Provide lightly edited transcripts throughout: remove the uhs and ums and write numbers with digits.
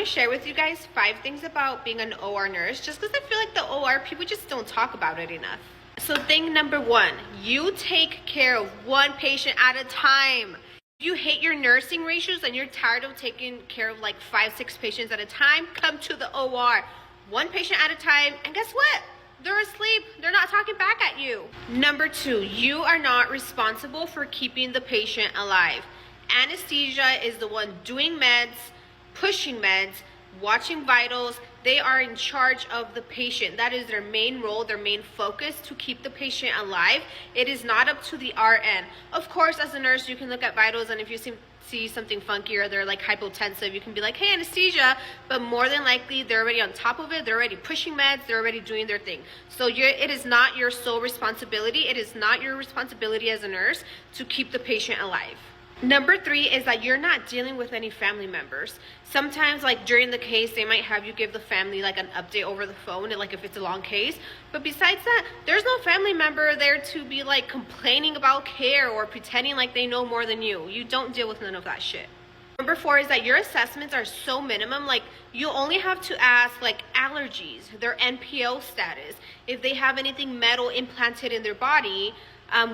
to share with you guys 5 things about being an OR nurse, just because I feel like the OR, people just don't talk about it enough. So thing number 1, you take care of one patient at a time. If you hate your nursing ratios and you're tired of taking care of like 5-6 patients at a time, come to the OR. One patient at a time, and guess what? They're asleep. They're not talking back at you. Number 2, you are not responsible for keeping the patient alive. Anesthesia is the one doing meds, pushing meds, watching vitals. They are in charge of the patient. That is their main role, their main focus, to keep the patient alive. It is not up to the RN. Of course, as a nurse, you can look at vitals, and if you see something funky or they're like hypotensive, you can be like, hey, anesthesia, but more than likely they're already on top of it. They're already pushing meds. They're already doing their thing. So it is not your sole responsibility. It is not your responsibility as a nurse to keep the patient alive. Number 3 is that you're not dealing with any family members. Sometimes, like during the case, they might have you give the family like an update over the phone, and like if it's a long case. But besides that, there's no family member there to be like complaining about care or pretending like they know more than you. You don't deal with none of that shit. Number 4 is that your assessments are so minimum. Like, you only have to ask like allergies, their NPO status, if they have anything metal implanted in their body,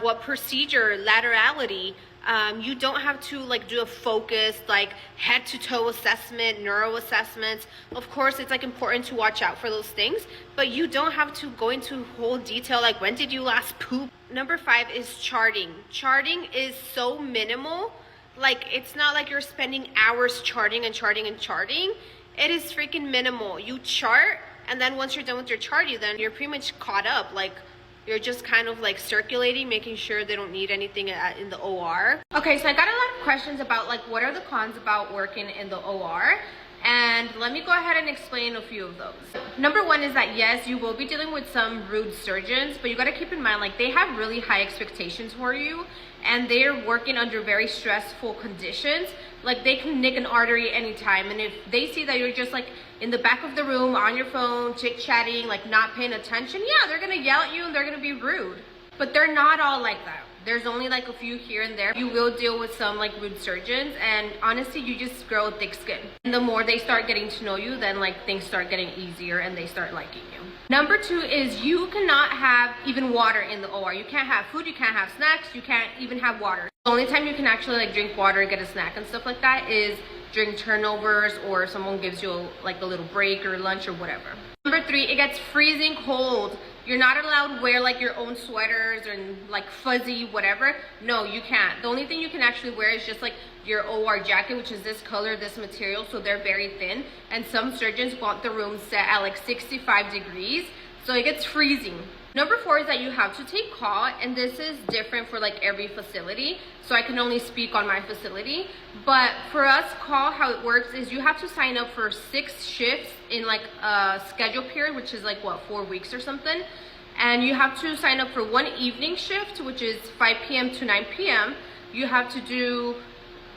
what procedure, laterality. You don't have to like do a focused like head to toe assessment, neuro assessments. Of course, it's like important to watch out for those things, but you don't have to go into whole detail like when did you last poop. Number 5 is charting. Charting is so minimal. Like, it's not like you're spending hours charting and charting and charting. It is freaking minimal. You chart, and then once you're done with your charting, then you're pretty much caught up. Like, you're just kind of like circulating, making sure they don't need anything in the OR. Okay, so I got a lot of questions about like what are the cons about working in the OR, and let me go ahead and explain a few of those. Number 1 is that yes, you will be dealing with some rude surgeons, but you got to keep in mind like they have really high expectations for you, and they're working under very stressful conditions. Like, they can nick an artery anytime, and if they see that you're just like in the back of the room on your phone chit-chatting, like not paying attention, yeah, they're gonna yell at you and they're gonna be rude. But they're not all like that. There's only like a few here and there. You will deal with some like rude surgeons, and honestly, you just grow a thick skin. And the more they start getting to know you, then like things start getting easier and they start liking you. Number 2 is you cannot have even water in the OR. You can't have food, you can't have snacks, you can't even have water. The only time you can actually like drink water, get a snack and stuff like that is during turnovers, or someone gives you like a little break or lunch or whatever. Number 3, it gets freezing cold. You're not allowed to wear like your own sweaters or like fuzzy whatever. No, you can't. The only thing you can actually wear is just like your OR jacket, which is this color, this material, so they're very thin. And some surgeons want the room set at like 65 degrees, so it gets freezing. Number 4 is that you have to take call, and this is different for like every facility, so I can only speak on my facility. But for us, call, how it works is you have to sign up for 6 shifts in like a schedule period, which is like what, 4 weeks or something. And you have to sign up for 1 evening shift, which is 5 p.m. to 9 p.m. You have to do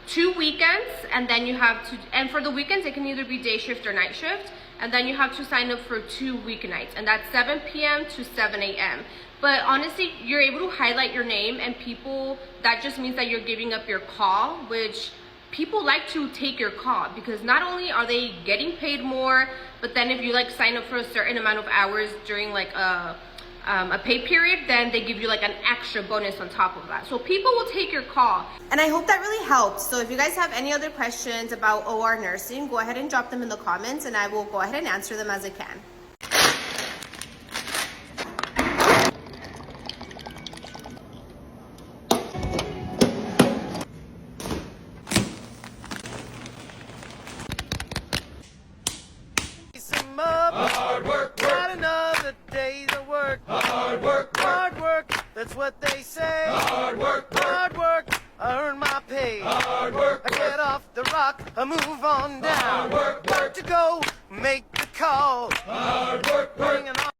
2 weekends, and then you have to, and for the weekends it can either be day shift or night shift. And then you have to sign up for 2 weeknights, and that's 7 p.m. to 7 a.m. But honestly, you're able to highlight your name, and people, that just means that you're giving up your call, which people like to take your call because not only are they getting paid more, but then if you like sign up for a certain amount of hours during like a pay period, then they give you like an extra bonus on top of that. So people will take your call. And I hope that really helps. So if you guys have any other questions about OR nursing, go ahead and drop them in the comments, and I will go ahead and answer them as I can. Hard work, not another day's of work. Hard work, hard work, that's what they say. Hard work, I earn my pay. Hard work, I get off the rock, I move on down. Hard work, got to go, make the call. Hard work, bringing on